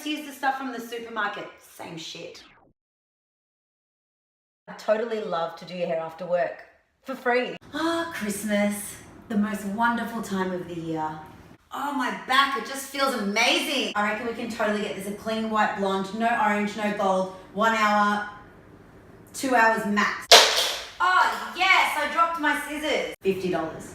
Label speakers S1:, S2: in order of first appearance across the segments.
S1: use the stuff from the supermarket. Same shit. I totally love to do your hair after work. For free. Ah, Christmas. The most wonderful time of the year. Oh, my back, it just feels amazing. I reckon we can totally get this a clean white blonde, no orange, no gold, 1 hour, 2 hours max. Oh, yes, I dropped my scissors. $50.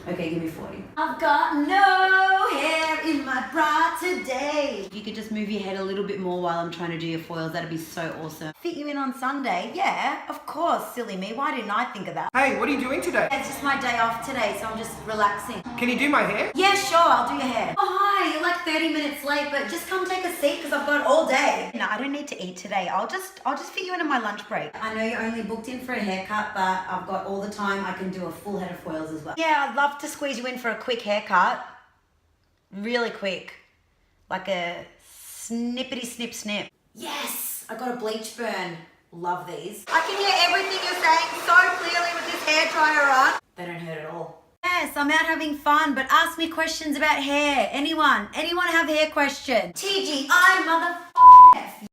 S1: Okay, give me 40. I've got no hair in my bra today. If you could just move your head a little bit more while I'm trying to do your foils, that'd be so awesome. Fit you in on Sunday? Yeah, of course, silly me. Why didn't I think of that?
S2: Hey, what are you doing today?
S1: It's just my day off today, so I'm just relaxing.
S2: Can you do my hair?
S1: Yeah, sure, I'll do your hair. Oh, hi, you're like 30 minutes late, but just come take a seat because I've got all day. No, I don't need to eat today. I'll just fit you into my lunch break. I know you're only booked in for a haircut, but I've got all the time. I can do a full head of foils as well. Yeah, I'd love to squeeze you in for a quick haircut. Really quick. Like a snippety snip snip. Yes, I got a bleach burn. Love these. I can hear everything you're saying so clearly with this hairdryer on. They don't hurt at all. Yes, I'm out having fun, but ask me questions about hair. Anyone have hair questions? TGI motherfucker.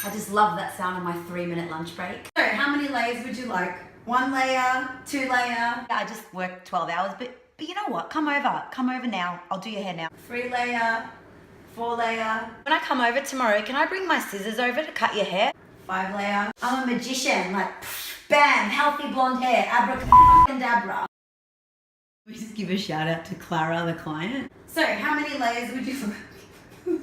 S1: I just love that sound on my 3-minute lunch break. So, how many layers would you like? 1 layer, 2 layer? I just work 12 hours, but you know what? Come over now. I'll do your hair now. 3 layer, 4 layer. When I come over tomorrow, can I bring my scissors over to cut your hair? 5 layer. I'm a magician, like, bam, healthy blonde hair, abracadabra. We just give a shout out to Clara, the client. So, how many layers would you like?